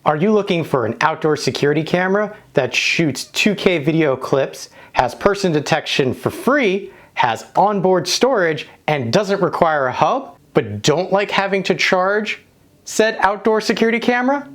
Are you looking for an outdoor security camera that shoots 2K video clips, has person detection for free, has onboard storage, and doesn't require a hub, but don't like having to charge said outdoor security camera?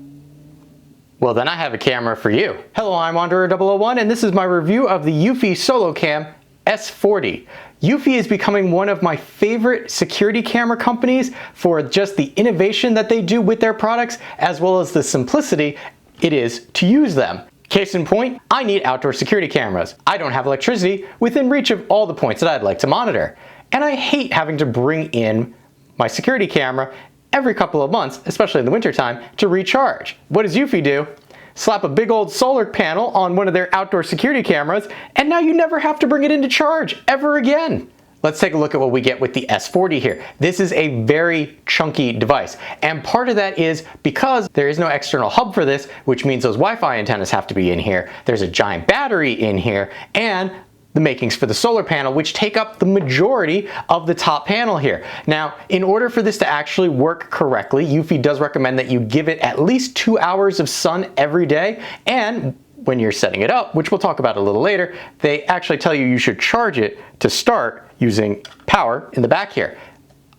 Well, then I have a camera for you. Hello, I'm Wanderer001, and this is my review of the Eufy SoloCam S40. Eufy is becoming one of my favorite security camera companies for just the innovation that they do with their products, as well as the simplicity it is to use them. Case in point, I need outdoor security cameras. I don't have electricity within reach of all the points that I'd like to monitor. And I hate having to bring in my security camera every couple of months, especially in the wintertime, to recharge. What does Eufy do? Slap a big old solar panel on one of their outdoor security cameras, and now you never have to bring it into charge ever again. Let's take a look at what we get with the S40 here. This is a very chunky device, and part of that is because there is no external hub for this, which means those Wi-Fi antennas have to be in here. There's a giant battery in here, and the makings for the solar panel, which take up the majority of the top panel here. Now, in order for this to actually work correctly, Eufy does recommend that you give it at least 2 hours of sun every day, and when you're setting it up, which we'll talk about a little later, they actually tell you should charge it to start using power in the back here.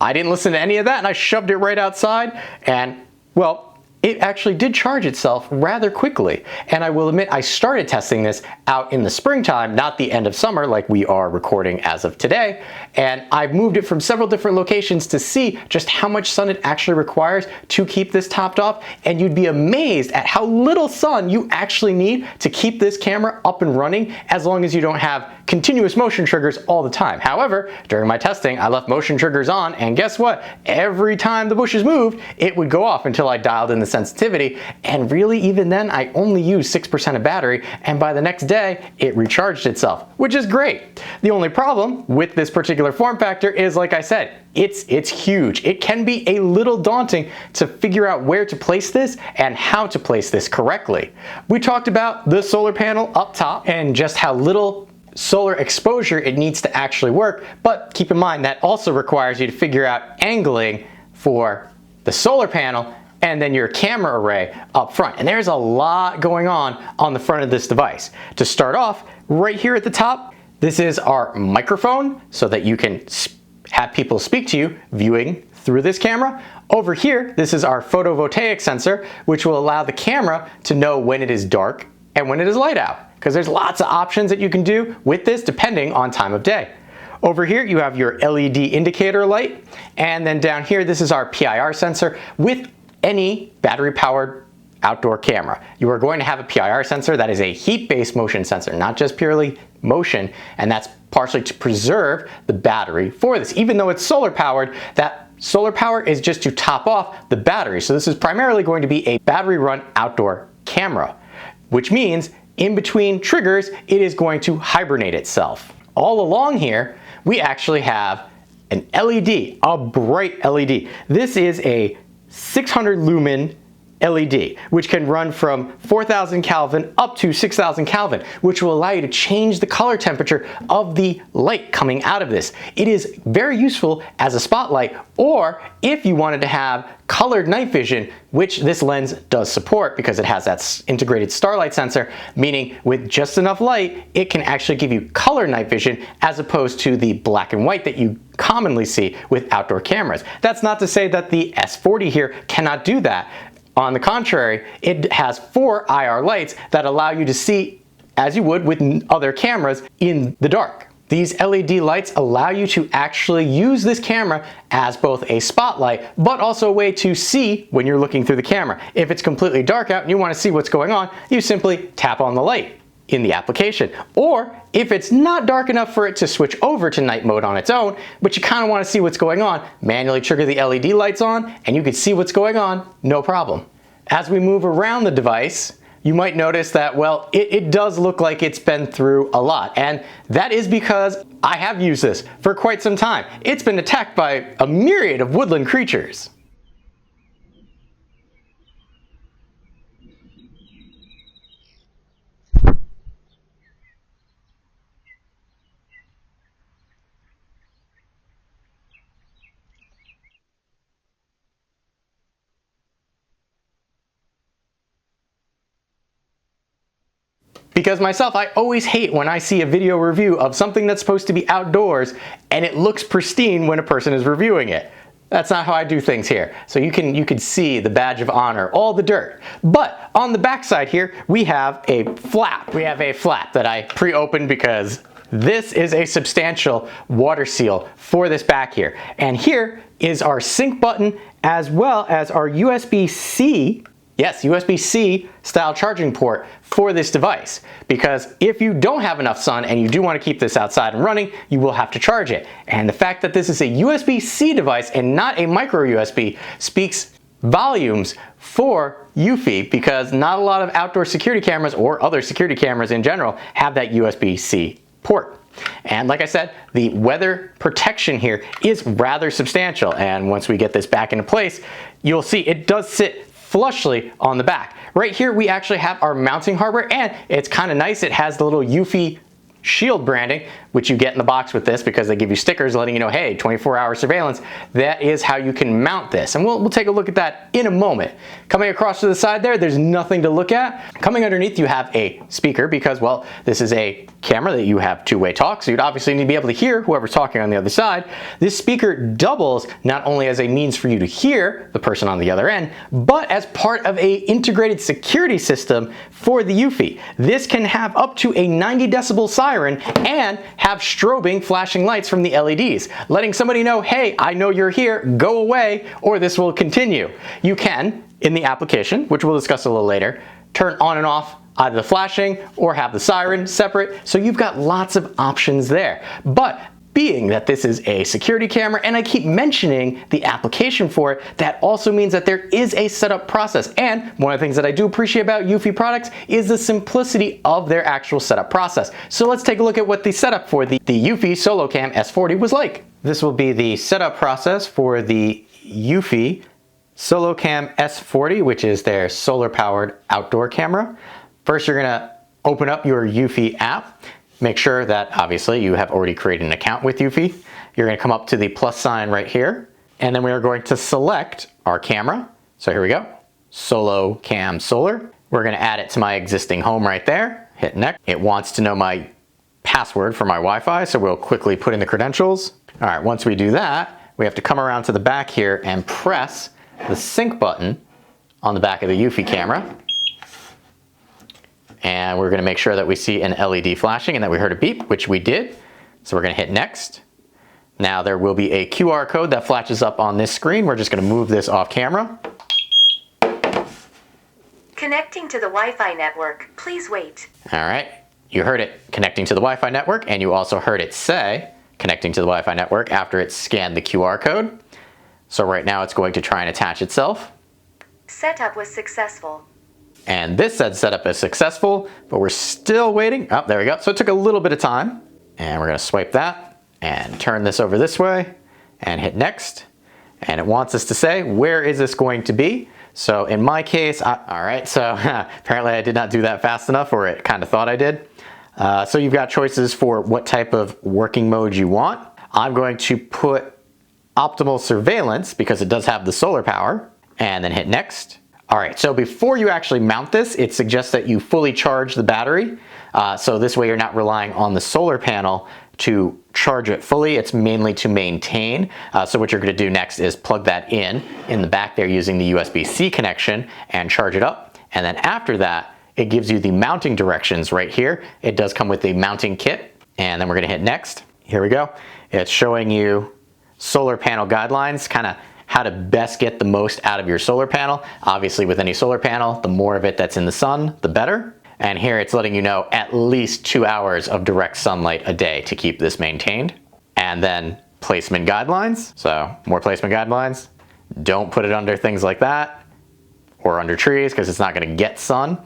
I didn't listen to any of that, and I shoved it right outside, and well, it actually did charge itself rather quickly. And I will admit, I started testing this out in the springtime, not the end of summer like we are recording as of today. And I've moved it from several different locations to see just how much sun it actually requires to keep this topped off. And you'd be amazed at how little sun you actually need to keep this camera up and running, as long as you don't have continuous motion triggers all the time. However, during my testing, I left motion triggers on, and guess what? Every time the bushes moved, it would go off until I dialed in the sensitivity, and really even then I only used 6% of battery, and by the next day it recharged itself, which is great. The only problem with this particular form factor is, like I said, it's huge. It can be a little daunting to figure out where to place this and how to place this correctly. We talked about the solar panel up top and just how little solar exposure it needs to actually work, but keep in mind that also requires you to figure out angling for the solar panel and then your camera array up front. And there's a lot going on the front of this device. To start off, right here at the top, this is our microphone so that you can have people speak to you viewing through this camera. Over here, this is our photovoltaic sensor, which will allow the camera to know when it is dark and when it is light out, because there's lots of options that you can do with this depending on time of day. Over here, you have your LED indicator light, and then down here, this is our PIR sensor. With any battery-powered outdoor camera, you are going to have a PIR sensor that is a heat-based motion sensor, not just purely motion, and that's partially to preserve the battery for this. Even though it's solar-powered, that solar power is just to top off the battery. So this is primarily going to be a battery-run outdoor camera, which means in between triggers, it is going to hibernate itself. All along here, we actually have an LED, a bright LED. This is a 600 lumen LED, which can run from 4,000 Kelvin up to 6,000 Kelvin, which will allow you to change the color temperature of the light coming out of this. It is very useful as a spotlight, or if you wanted to have colored night vision, which this lens does support because it has that integrated starlight sensor, meaning with just enough light, it can actually give you color night vision as opposed to the black and white that you commonly see with outdoor cameras. That's not to say that the S40 here cannot do that. On the contrary, it has 4 IR lights that allow you to see as you would with other cameras in the dark. These LED lights allow you to actually use this camera as both a spotlight, but also a way to see when you're looking through the camera. If it's completely dark out and you want to see what's going on, you simply tap on the light in the application. Or if it's not dark enough for it to switch over to night mode on its own, but you kind of want to see what's going on, manually trigger the LED lights on and you can see what's going on, no problem. As we move around the device, you might notice that, well, it does look like it's been through a lot. And that is because I have used this for quite some time. It's been attacked by a myriad of woodland creatures. Because myself, I always hate when I see a video review of something that's supposed to be outdoors and it looks pristine when a person is reviewing it. That's not how I do things here. So you can see the badge of honor, all the dirt. But on the back side here, we have a flap. We have a flap that I pre-opened because this is a substantial water seal for this back here. And here is our sync button as well as our USB-C, yes, USB-C style charging port for this device. Because if you don't have enough sun and you do want to keep this outside and running, you will have to charge it. And the fact that this is a USB-C device and not a micro USB speaks volumes for Eufy, because not a lot of outdoor security cameras or other security cameras in general have that USB-C port. And like I said, the weather protection here is rather substantial. And once we get this back into place, you'll see it does sit flushly on the back. Right here, we actually have our mounting hardware, and it's kind of nice. It has the little Eufy Shield branding, which you get in the box with this because they give you stickers letting you know, hey, 24-hour surveillance. That is how you can mount this. And we'll take a look at that in a moment. Coming across to the side there's nothing to look at. Coming underneath, you have a speaker because, well, this is a camera that you have two-way talk, so you'd obviously need to be able to hear whoever's talking on the other side. This speaker doubles not only as a means for you to hear the person on the other end, but as part of a integrated security system for the Eufy. This can have up to a 90 decibel siren and have strobing flashing lights from the LEDs, letting somebody know, hey, I know you're here, go away, or this will continue. You can, in the application, which we'll discuss a little later, turn on and off either the flashing or have the siren separate, so you've got lots of options there. But being that this is a security camera and I keep mentioning the application for it, that also means that there is a setup process. And one of the things that I do appreciate about Eufy products is the simplicity of their actual setup process. So let's take a look at what the setup for the Eufy SoloCam S40 was like. This will be the setup process for the Eufy SoloCam S40, which is their solar-powered outdoor camera. First, you're gonna open up your Eufy app. Make sure that obviously you have already created an account with Eufy. You're gonna come up to the plus sign right here, and then we are going to select our camera. So here we go, SoloCam Solar. We're gonna add it to my existing home right there. Hit next. It wants to know my password for my Wi-Fi, so we'll quickly put in the credentials. All right, once we do that, we have to come around to the back here and press the sync button on the back of the Eufy camera. And we're gonna make sure that we see an LED flashing and that we heard a beep, which we did. So we're gonna hit next. Now there will be a QR code that flashes up on this screen. We're just gonna move this off camera. Connecting to the Wi-Fi network, please wait. All right, you heard it connecting to the Wi-Fi network, and you also heard it say connecting to the Wi-Fi network after it scanned the QR code. So right now it's going to try and attach itself. Setup was successful. And this said setup is successful, but we're still waiting. Oh, there we go. So it took a little bit of time. And we're gonna swipe that and turn this over this way and hit next. And it wants us to say, where is this going to be? So in my case, all right, so apparently I did not do that fast enough, or it kind of thought I did. So you've got choices for what type of working mode you want. I'm going to put optimal surveillance because it does have the solar power, and then hit next. All right, so before you actually mount this, it suggests that you fully charge the battery. So this way you're not relying on the solar panel to charge it fully. It's mainly to maintain. So what you're gonna do next is plug that in the back there using the USB-C connection and charge it up. And then after that, it gives you the mounting directions right here. It does come with the mounting kit. And then we're gonna hit next. Here we go. It's showing you solar panel guidelines, kind of how to best get the most out of your solar panel. Obviously with any solar panel, the more of it that's in the sun, the better. And here it's letting you know at least 2 hours of direct sunlight a day to keep this maintained. And then placement guidelines. So more placement guidelines. Don't put it under things like that or under trees because it's not gonna get sun.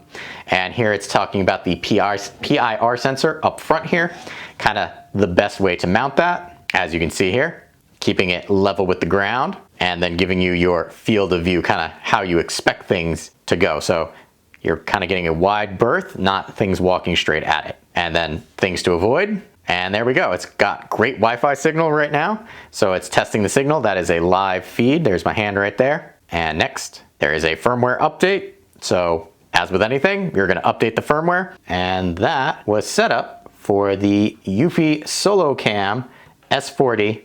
And here it's talking about the PIR sensor up front here, kind of the best way to mount that, as you can see here. Keeping it level with the ground, and then giving you your field of view, kind of how you expect things to go. So you're kind of getting a wide berth, not things walking straight at it. And then things to avoid, and there we go. It's got great Wi-Fi signal right now. So it's testing the signal. That is a live feed. There's my hand right there. And next, there is a firmware update. So As with anything, you're going to update the firmware, and that was set up for the Eufy SoloCam S40.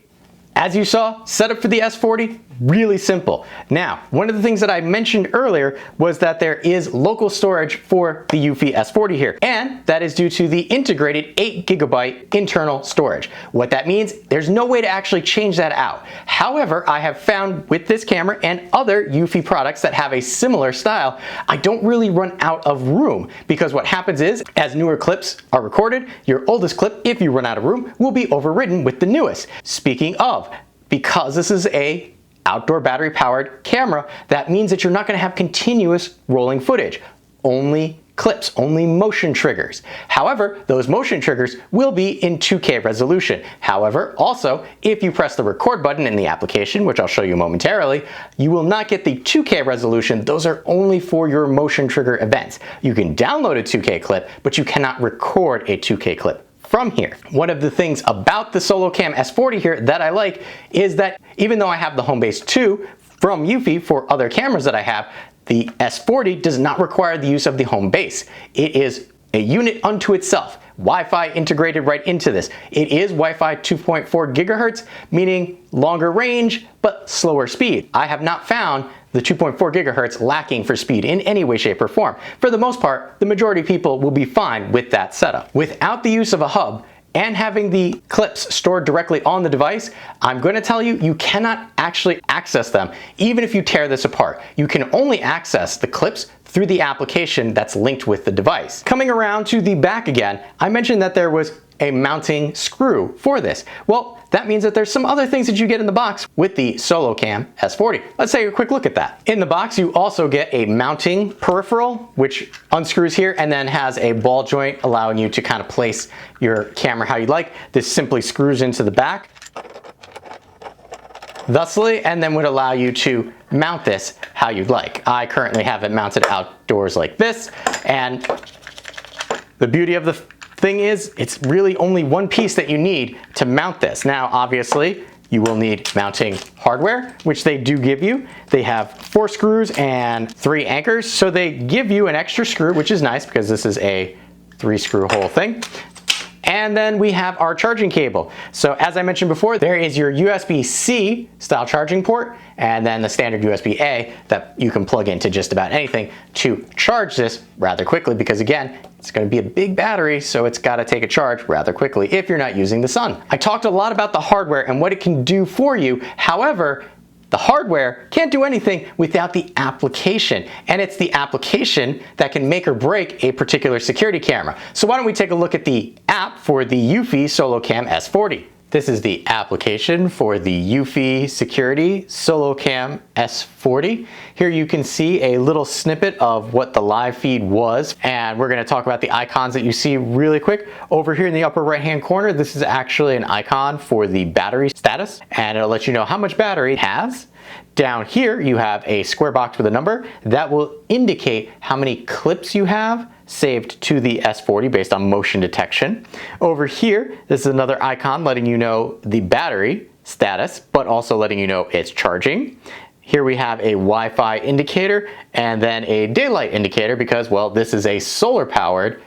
As you saw, setup for the S40, really simple. Now, one of the things that I mentioned earlier was that there is local storage for the Eufy S40 here, and that is due to the integrated 8GB internal storage. What that means, there's no way to actually change that out. However, I have found with this camera and other Eufy products that have a similar style, I don't really run out of room, because what happens is, as newer clips are recorded, your oldest clip, if you run out of room, will be overridden with the newest. Speaking of, because this is a outdoor battery powered camera, that means that you're not going to have continuous rolling footage, only clips, only motion triggers. However, those motion triggers will be in 2K resolution. However, also, if you press the record button in the application, which I'll show you momentarily, you will not get the 2K resolution. Those are only for your motion trigger events. You can download a 2K clip, but you cannot record a 2K clip from here. One of the things about the SoloCam S40 here that I like is that even though I have the Homebase 2 from Eufy for other cameras that I have, the S40 does not require the use of the home base. It is a unit unto itself. Wi-Fi integrated right into this. It is Wi-Fi 2.4 gigahertz, meaning longer range, but slower speed. I have not found the 2.4 gigahertz lacking for speed in any way, shape, or form. For the most part, the majority of people will be fine with that setup. Without the use of a hub and having the clips stored directly on the device, I'm going to tell you, you cannot actually access them even if you tear this apart. You can only access the clips through the application that's linked with the device. Coming around to the back again, I mentioned that there was a mounting screw for this. Well, that means that there's some other things that you get in the box with the SoloCam S40. Let's take a quick look at that. In the box, you also get a mounting peripheral, which unscrews here and then has a ball joint allowing you to kind of place your camera how you like. This simply screws into the back, thusly, and then would allow you to mount this how you'd like. I currently have it mounted outdoors like this, and the beauty of the thing is, it's really only one piece that you need to mount this. Now, obviously, you will need mounting hardware, which they do give you. They have 4 screws and 3 anchors, so they give you an extra screw, which is nice because this is a 3-screw hole thing. And then we have our charging cable. So as I mentioned before, there is your USB-C style charging port, and then the standard USB-A that you can plug into just about anything to charge this rather quickly, because again, it's going to be a big battery, so it's got to take a charge rather quickly if you're not using the sun. I talked a lot about the hardware and what it can do for you. However, the hardware can't do anything without the application, and it's the application that can make or break a particular security camera. So why don't we take a look at the app for the Eufy SoloCam S40. This is the application for the Eufy Security SoloCam S40. Here you can see a little snippet of what the live feed was, and we're going to talk about the icons that you see really quick. Over here in the upper right hand corner, this is actually an icon for the battery status, and it'll let you know how much battery it has. Down here you have a square box with a number that will indicate how many clips you have saved to the S40 based on motion detection. Over here, this is another icon letting you know the battery status, but also letting you know it's charging. Here we have a Wi-Fi indicator and then a daylight indicator because, well, this is a solar powered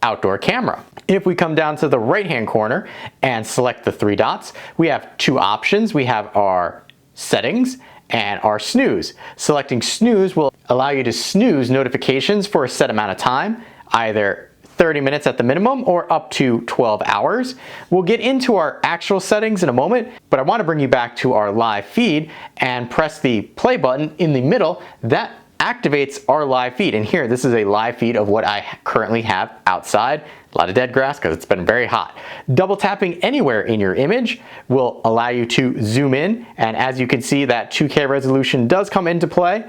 outdoor camera. If we come down to the right hand corner and select the 3 dots, we have 2 options. We have our settings and our snooze. Selecting snooze will allow you to snooze notifications for a set amount of time, either 30 minutes at the minimum or up to 12 hours. We'll get into our actual settings in a moment, but I want to bring you back to our live feed and press the play button in the middle. That activates our live feed, and here this is a live feed of what I currently have outside. A lot of dead grass because it's been very hot. Double tapping anywhere in your image will allow you to zoom in, and as you can see, that 2K resolution does come into play.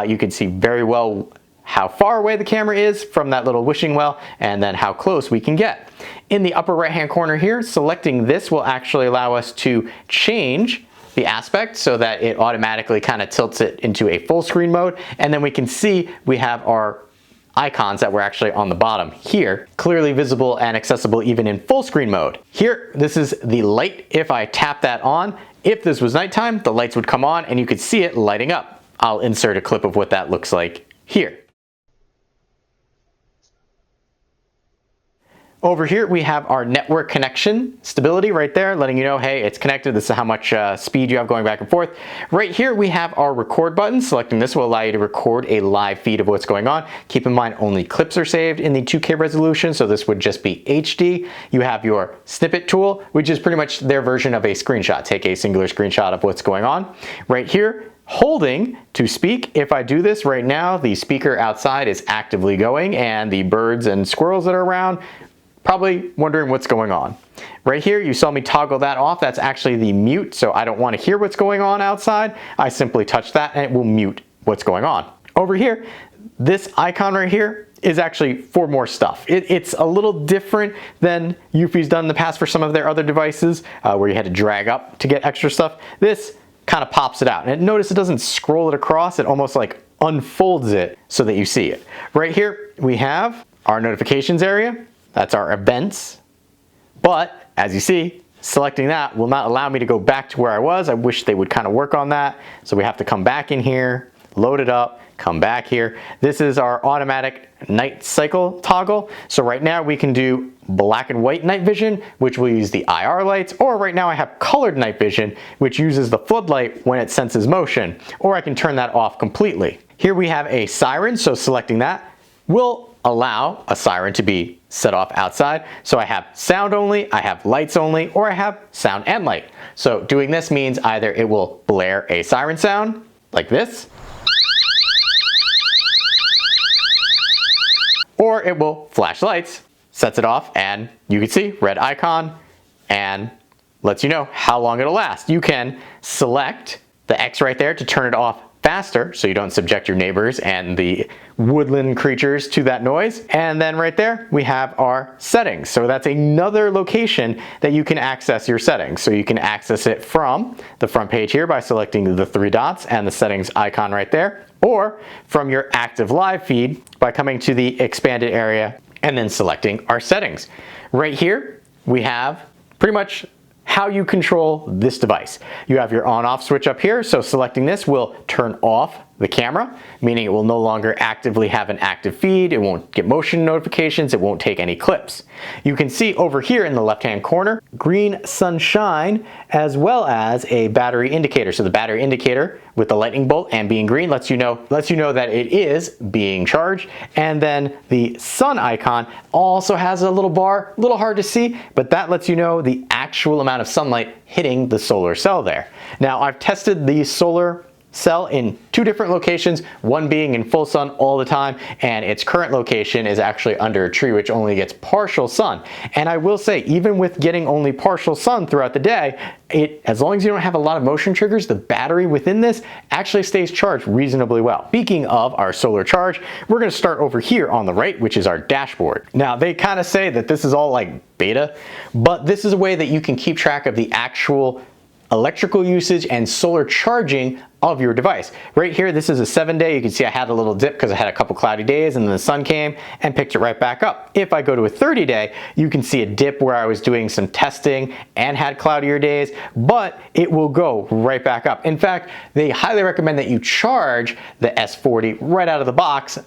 You can see very well how far away the camera is from that little wishing well, and then how close we can get. In the upper right hand corner here, selecting this will actually allow us to change the aspect so that it automatically kind of tilts it into a full screen mode, and then we can see we have our icons that were actually on the bottom here, clearly visible and accessible even in full screen mode. Here, this is the light. If I tap that on, if this was nighttime, the lights would come on and you could see it lighting up. I'll insert a clip of what that looks like here. Over here we have our network connection stability right there, letting you know, hey, it's connected. This is how much speed you have going back and forth. Right here we have our record button. Selecting this will allow you to record a live feed of what's going on. Keep in mind only clips are saved in the 2K resolution, so this would just be HD. You have your snippet tool, which is pretty much their version of a screenshot. Take a singular screenshot of what's going on. Right here, holding to speak. If I do this right now, the speaker outside is actively going and the birds and squirrels that are around probably wondering what's going on. Right here, you saw me toggle that off. That's actually the mute, so I don't want to hear what's going on outside. I simply touch that and it will mute what's going on. Over here, this icon right here is actually for more stuff. It's a little different than Eufy's done in the past for some of their other devices where you had to drag up to get extra stuff. This kind of pops it out. And notice it doesn't scroll it across, it almost like unfolds it so that you see it. Right here, we have our notifications area. That's our events. But as you see, selecting that will not allow me to go back to where I was. I wish they would kind of work on that. So we have to come back in here, load it up, come back here. This is our automatic night cycle toggle. So right now we can do black and white night vision, which will use the IR lights, or right now I have colored night vision, which uses the floodlight when it senses motion, or I can turn that off completely. Here we have a siren, so selecting that will allow a siren to be set off outside. So I have sound only, I have lights only, or I have sound and light. So doing this means either it will blare a siren sound like this, or it will flash lights, sets it off, and you can see red icon and lets you know how long it'll last. You can select the X right there to turn it off faster so you don't subject your neighbors and the woodland creatures to that noise. And then right there we have our settings. So that's another location that you can access your settings. So you can access it from the front page here by selecting the three dots and the settings icon right there, or from your active live feed by coming to the expanded area and then selecting our settings. Right here we have pretty much how you control this device. You have your on-off switch up here, so selecting this will turn off the camera, meaning it will no longer actively have an active feed, it won't get motion notifications, it won't take any clips. You can see over here in the left-hand corner, green sunshine, as well as a battery indicator. So the battery indicator with the lightning bolt and being green lets you know that it is being charged. And then the sun icon also has a little bar, a little hard to see, but that lets you know the actual amount of sunlight hitting the solar cell there. Now I've tested the solar cell in two different locations, one being in full sun all the time, and its current location is actually under a tree which only gets partial sun. And I will say, even with getting only partial sun throughout the day, as long as you don't have a lot of motion triggers, the battery within this actually stays charged reasonably well. Speaking of our solar charge, we're going to start over here on the right, which is our dashboard. Now they kind of say that this is all like beta, but this is a way that you can keep track of the actual electrical usage and solar charging of your device. Right here, this is a 7-day. You can see I had a little dip because I had a couple cloudy days and then the sun came and picked it right back up. If I go to a 30-day, you can see a dip where I was doing some testing and had cloudier days, but it will go right back up. In fact, they highly recommend that you charge the S40 right out of the box.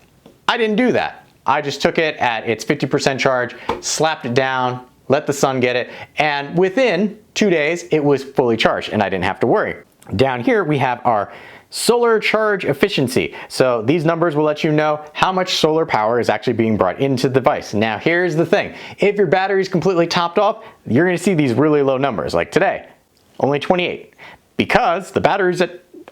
I didn't do that. I just took it at its 50% charge, slapped it down, let the sun get it, and within 2 days it was fully charged and I didn't have to worry. Down here we have our solar charge efficiency. So these numbers will let you know how much solar power is actually being brought into the device. Now here's the thing, if your battery is completely topped off, you're going to see these really low numbers, like today, only 28, because the battery's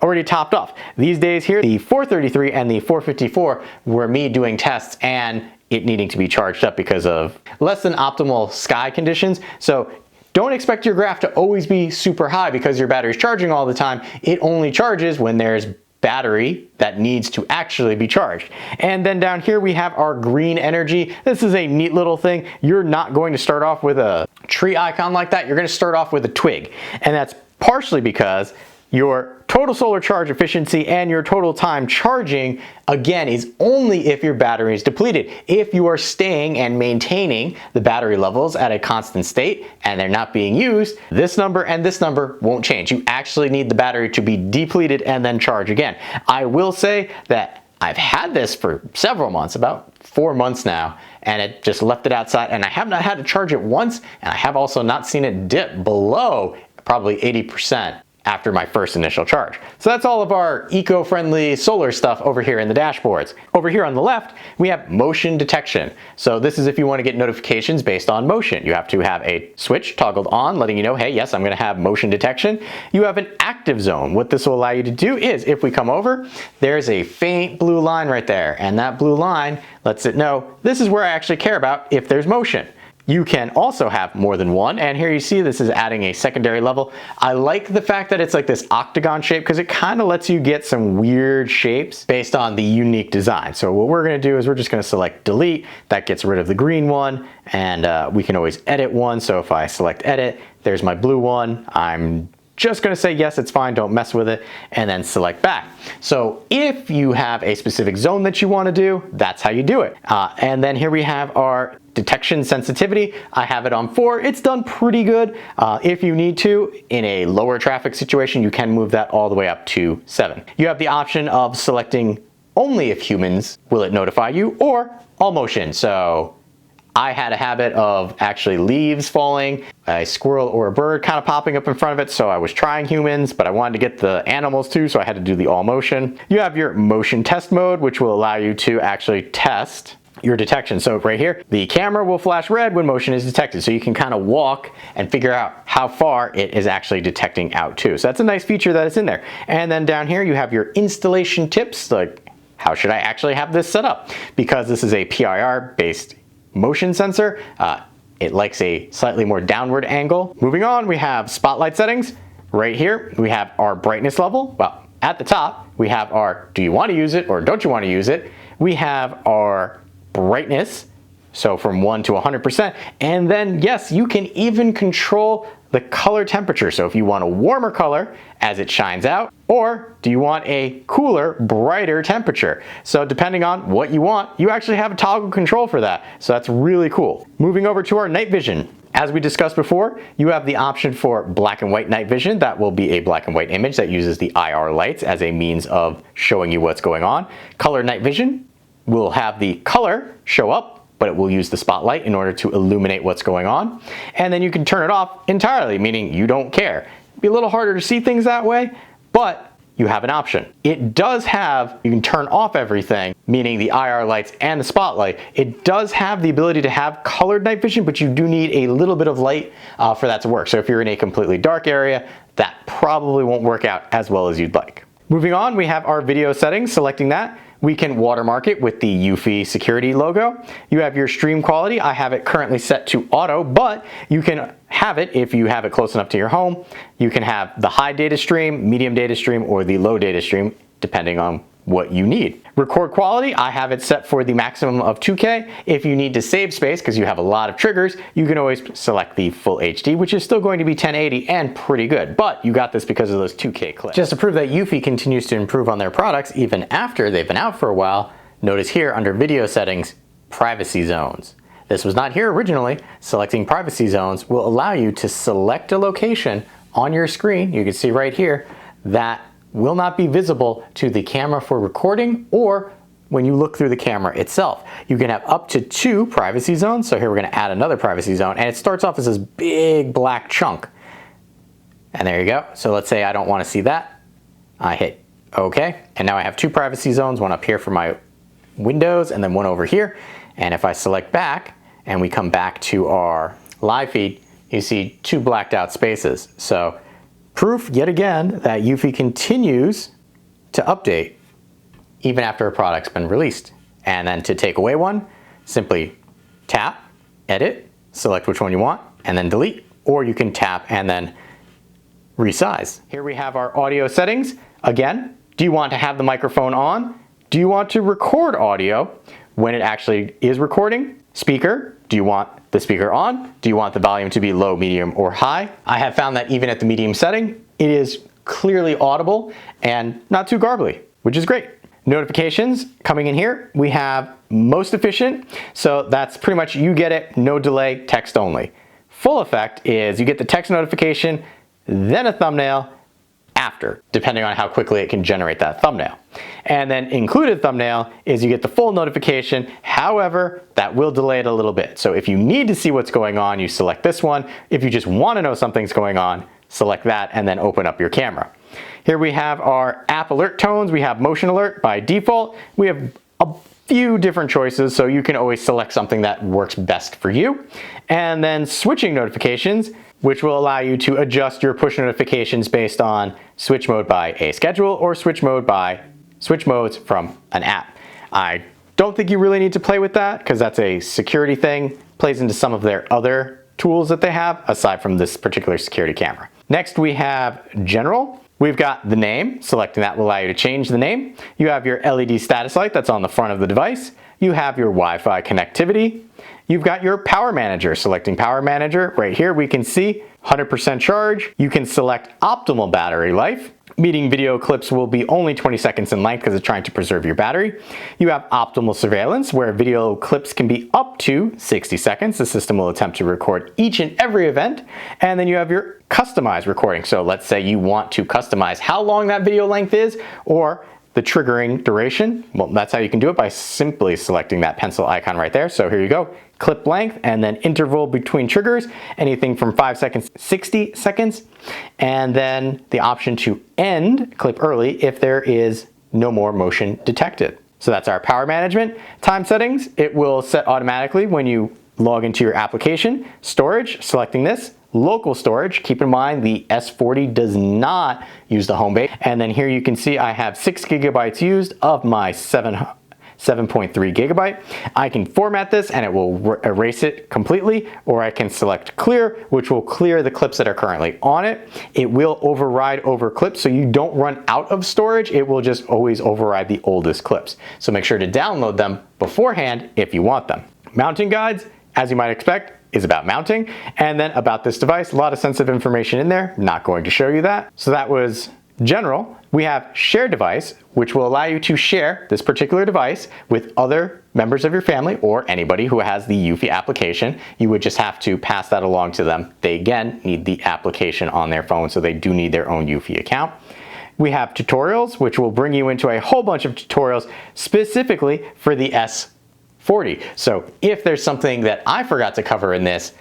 already topped off. These days here, the 433 and the 454 were me doing tests and it needing to be charged up because of less than optimal sky conditions. So don't expect your graph to always be super high because your battery's charging all the time. It only charges when there's battery that needs to actually be charged. And then down here we have our green energy. This is a neat little thing. You're not going to start off with a tree icon like that. You're going to start off with a twig. And that's partially because your total solar charge efficiency and your total time charging, again, is only if your battery is depleted. If you are staying and maintaining the battery levels at a constant state and they're not being used, this number and this number won't change. You actually need the battery to be depleted and then charge again. I will say that I've had this for several months, about 4 months now, and it just left it outside, and I have not had to charge it once, and I have also not seen it dip below probably 80% after my first initial charge. So that's all of our eco-friendly solar stuff over here in the dashboards. Over here on the left, we have motion detection. So this is if you want to get notifications based on motion. You have to have a switch toggled on, letting you know, hey, yes, I'm going to have motion detection. You have an active zone. What this will allow you to do is, if we come over, there's a faint blue line right there, and that blue line lets it know this is where I actually care about if there's motion. You can also have more than one, and here you see this is adding a secondary level. I like the fact that it's like this octagon shape because it kind of lets you get some weird shapes based on the unique design. So what we're going to do is we're just going to select delete. That gets rid of the green one, and we can always edit one. So if I select edit, there's my blue one. I'm just going to say yes, it's fine, don't mess with it, and then select back. So if you have a specific zone that you want to do, that's how you do it. And then here we have our detection sensitivity. I have it on 4. It's done pretty good. If you need to, in a lower traffic situation, you can move that all the way up to 7. You have the option of selecting only if humans will it notify you, or all motion. So I had a habit of actually leaves falling, a squirrel or a bird kind of popping up in front of it, so I was trying humans, but I wanted to get the animals too, so I had to do the all motion. You have your motion test mode, which will allow you to actually test your detection. So right here, the camera will flash red when motion is detected, so you can kind of walk and figure out how far it is actually detecting out to. So that's a nice feature that it's in there. And then down here you have your installation tips, like how should I actually have this set up? Because this is a PIR based motion sensor, it likes a slightly more downward angle. Moving on, we have spotlight settings. Right here, we have our brightness level. Well, at the top, we have our do you want to use it or don't you want to use it? We have our brightness, so from 1 to 100%. And then, yes, you can even control the color temperature. So if you want a warmer color as it shines out, or do you want a cooler, brighter temperature? So depending on what you want, you actually have a toggle control for that. So that's really cool. Moving over to our night vision. As we discussed before, you have the option for black and white night vision. That will be a black and white image that uses the IR lights as a means of showing you what's going on. Color night vision will have the color show up, but it will use the spotlight in order to illuminate what's going on. And then you can turn it off entirely, meaning you don't care. It'd be a little harder to see things that way, but you have an option. It does have, you can turn off everything, meaning the IR lights and the spotlight. It does have the ability to have colored night vision, but you do need a little bit of light for that to work. So if you're in a completely dark area, that probably won't work out as well as you'd like. Moving on, we have our video settings. Selecting that, we can watermark it with the Eufy security logo. You have your stream quality. I have it currently set to auto, but you can have it if you have it close enough to your home. You can have the high data stream, medium data stream, or the low data stream, depending on what you need. Record quality, I have it set for the maximum of 2K. If you need to save space because you have a lot of triggers, you can always select the full HD, which is still going to be 1080 and pretty good, but you got this because of those 2K clips. Just to prove that Eufy continues to improve on their products even after they've been out for a while, notice here under video settings, privacy zones. This was not here originally. Selecting privacy zones will allow you to select a location on your screen, you can see right here, that will not be visible to the camera for recording or when you look through the camera itself. You can have up to 2 privacy zones. So here we're going to add another privacy zone, and it starts off as this big black chunk. And there you go. So let's say I don't want to see that. I hit OK, and now I have 2 privacy zones, one up here for my windows and then one over here. And if I select back and we come back to our live feed, you see 2 blacked out spaces. So proof yet again that Eufy continues to update even after a product's been released. And then to take away one, simply tap, edit, select which one you want, and then delete. Or you can tap and then resize. Here we have our audio settings. Again, do you want to have the microphone on? Do you want to record audio when it actually is recording? Speaker, do you want the speaker on? Do you want the volume to be low, medium, or high? I have found that even at the medium setting, it is clearly audible and not too garbly, which is great. Notifications coming in here, we have most efficient, so that's pretty much you get it, no delay, text only. Full effect is you get the text notification, then a thumbnail, after, depending on how quickly it can generate that thumbnail. And then included thumbnail is you get the full notification. However, that will delay it a little bit. So if you need to see what's going on, you select this one. If you just want to know something's going on, select that and then open up your camera. Here we have our app alert tones. We have motion alert by default. We have a few different choices, so you can always select something that works best for you. And then switching notifications, which will allow you to adjust your push notifications based on switch mode by a schedule or switch modes from an app. I don't think you really need to play with that because that's a security thing. Plays into some of their other tools that they have aside from this particular security camera. Next we have general. We've got the name. Selecting that will allow you to change the name. You have your LED status light that's on the front of the device. You have your Wi-Fi connectivity. You've got your power manager. Selecting power manager, right here we can see 100% charge. You can select optimal battery life, meaning video clips will be only 20 seconds in length because it's trying to preserve your battery. You have optimal surveillance, where video clips can be up to 60 seconds. The system will attempt to record each and every event. And then you have your customized recording. So let's say you want to customize how long that video length is or the triggering duration. Well, that's how you can do it, by simply selecting that pencil icon right there. So here you go, clip length and then interval between triggers, anything from 5 seconds, 60 seconds. And then the option to end clip early if there is no more motion detected. So that's our power management. Time settings, it will set automatically when you log into your application. Storage, selecting this. Local storage, keep in mind the S40 does not use the home base. And then here you can see I have 6 gigabytes used of my 7.3 gigabyte. I can format this and it will erase it completely, or I can select clear, which will clear the clips that are currently on it. It will override over clips, so you don't run out of storage. It will just always override the oldest clips. So make sure to download them beforehand if you want them. Mounting guides, as you might expect, is about mounting. And then about this device, a lot of sensitive information in there, not going to show you that. So that was general. We have share device, which will allow you to share this particular device with other members of your family or anybody who has the Eufy application. You would just have to pass that along to them. They again need the application on their phone, so they do need their own Eufy account. We have tutorials, which will bring you into a whole bunch of tutorials specifically for the S40. So if there's something that I forgot to cover in this,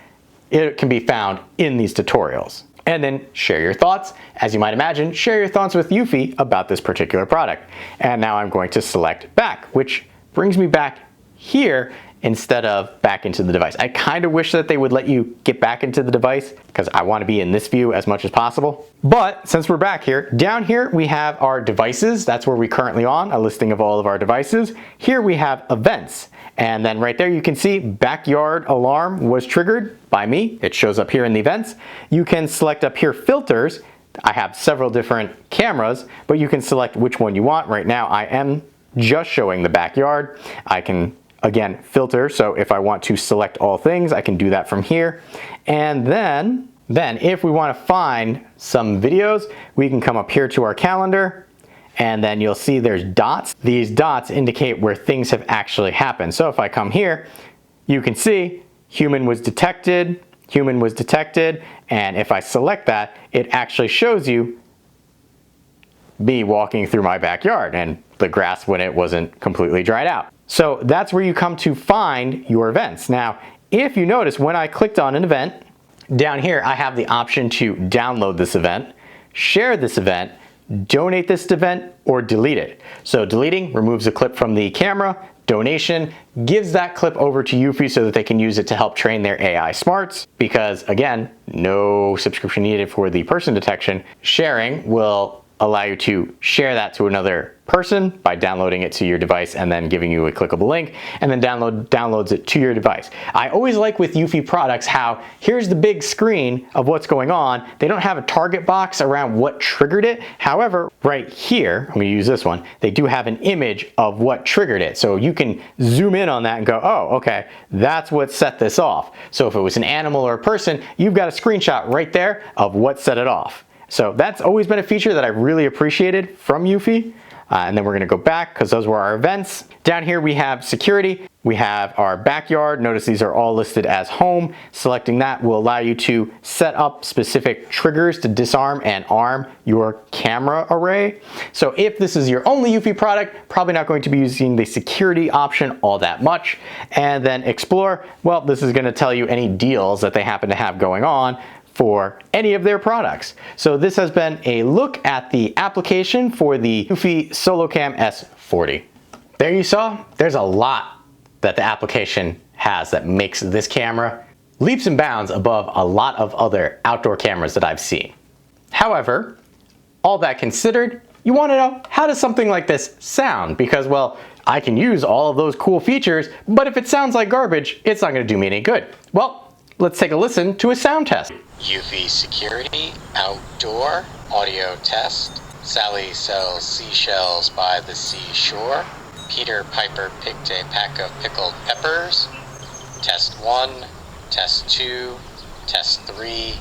it can be found in these tutorials. And then share your thoughts. As you might imagine, share your thoughts with Eufy about this particular product. And now I'm going to select back, which brings me back here instead of back into the device. I kind of wish that they would let you get back into the device because I want to be in this view as much as possible. But since we're back here, down here we have our devices. That's where we currently on, a listing of all of our devices. Here we have events. And then right there you can see backyard alarm was triggered by me. It shows up here in the events. You can select up here filters. I have several different cameras, but you can select which one you want. Right now I am just showing the backyard. I can again filter, so if I want to select all things, I can do that from here. And then if we want to find some videos, we can come up here to our calendar, and then you'll see there's dots. These dots indicate where things have actually happened. So if I come here, you can see human was detected, and if I select that, it actually shows you me walking through my backyard and the grass when it wasn't completely dried out. So that's where you come to find your events. Now, if you notice, when I clicked on an event, down here I have the option to download this event, share this event, donate this event, or delete it. So deleting removes a clip from the camera. Donation gives that clip over to Eufy so that they can use it to help train their AI smarts, because again, no subscription needed for the person detection. Sharing will allow you to share that to another person by downloading it to your device and then giving you a clickable link, and then downloads it to your device. I always like with Eufy products how here's the big screen of what's going on. They don't have a target box around what triggered it. However, right here, I'm going to use this one, they do have an image of what triggered it. So you can zoom in on that and go, oh, okay, that's what set this off. So if it was an animal or a person, you've got a screenshot right there of what set it off. So that's always been a feature that I really appreciated from Eufy. And then we're gonna go back because those were our events. Down here we have security. We have our backyard. Notice these are all listed as home. Selecting that will allow you to set up specific triggers to disarm and arm your camera array. So if this is your only Eufy product, probably not going to be using the security option all that much. And then explore, well, this is gonna tell you any deals that they happen to have going on for any of their products. So this has been a look at the application for the Eufy SoloCam S40. There you saw, there's a lot that the application has that makes this camera leaps and bounds above a lot of other outdoor cameras that I've seen. However, all that considered, you want to know, how does something like this sound? Because, well, I can use all of those cool features, but if it sounds like garbage, it's not going to do me any good. Well, let's take a listen to a sound test. Eufy Security Outdoor Audio Test. Sally sells seashells by the seashore. Peter Piper picked a pack of pickled peppers. Test 1, test 2, test 3,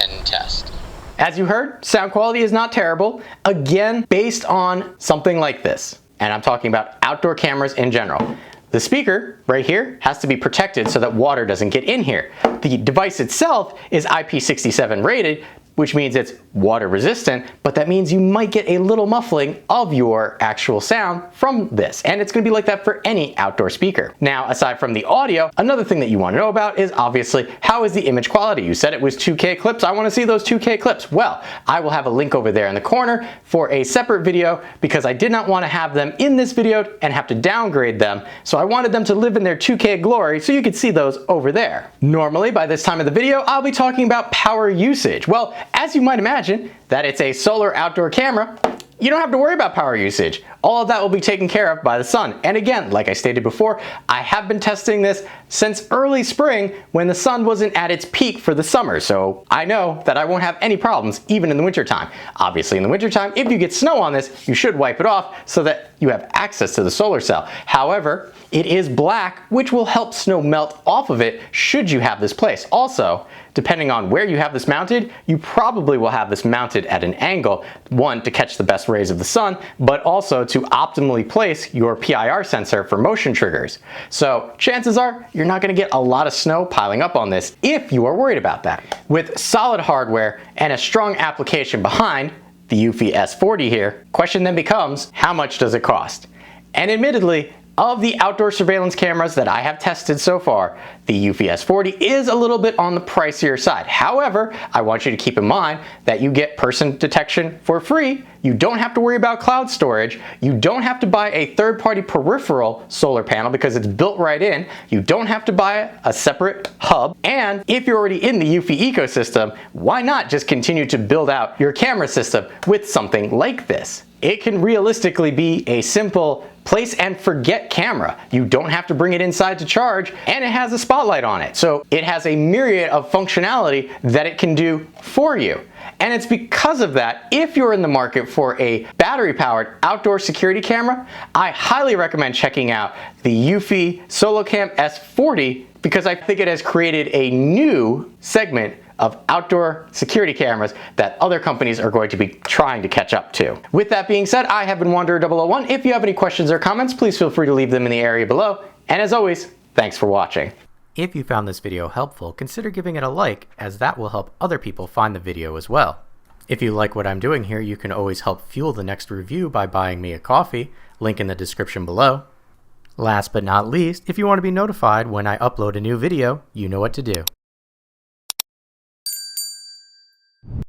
and test. As you heard, sound quality is not terrible. Again, based on something like this. And I'm talking about outdoor cameras in general. The speaker right here has to be protected so that water doesn't get in here. The device itself is IP67 rated, which means it's water resistant, but that means you might get a little muffling of your actual sound from this. And it's gonna be like that for any outdoor speaker. Now, aside from the audio, another thing that you wanna know about is obviously, how is the image quality? You said it was 2K clips. I wanna see those 2K clips. Well, I will have a link over there in the corner for a separate video because I did not wanna have them in this video and have to downgrade them. So I wanted them to live in their 2K glory so you could see those over there. Normally, by this time of the video, I'll be talking about power usage. Well, as you might imagine, that it's a solar outdoor camera, you don't have to worry about power usage. All of that will be taken care of by the sun. And again, like I stated before, I have been testing this since early spring when the sun wasn't at its peak for the summer. So I know that I won't have any problems even in the wintertime. Obviously in the wintertime, if you get snow on this, you should wipe it off so that you have access to the solar cell. However, it is black, which will help snow melt off of it should you have this placed. Also, depending on where you have this mounted, you probably will have this mounted at an angle, one, to catch the best rays of the sun, but also to optimally place your PIR sensor for motion triggers. So chances are you're not gonna get a lot of snow piling up on this if you are worried about that. With solid hardware and a strong application behind the Eufy S40 here, question then becomes, how much does it cost? And admittedly, of the outdoor surveillance cameras that I have tested so far, the Eufy S40 is a little bit on the pricier side. However, I want you to keep in mind that you get person detection for free. You don't have to worry about cloud storage. You don't have to buy a third-party peripheral solar panel because it's built right in. You don't have to buy a separate hub. And if you're already in the Eufy ecosystem, why not just continue to build out your camera system with something like this? It can realistically be a simple place and forget camera. You don't have to bring it inside to charge, and it has a spotlight on it. So it has a myriad of functionality that it can do for you. And it's because of that, if you're in the market for a battery-powered outdoor security camera, I highly recommend checking out the Eufy SoloCam S40 because I think it has created a new segment of outdoor security cameras that other companies are going to be trying to catch up to. With that being said, I have been Wanderer001. If you have any questions or comments, please feel free to leave them in the area below. And as always, thanks for watching. If you found this video helpful, consider giving it a like, as that will help other people find the video as well. If you like what I'm doing here, you can always help fuel the next review by buying me a coffee, link in the description below. Last but not least, if you want to be notified when I upload a new video, you know what to do.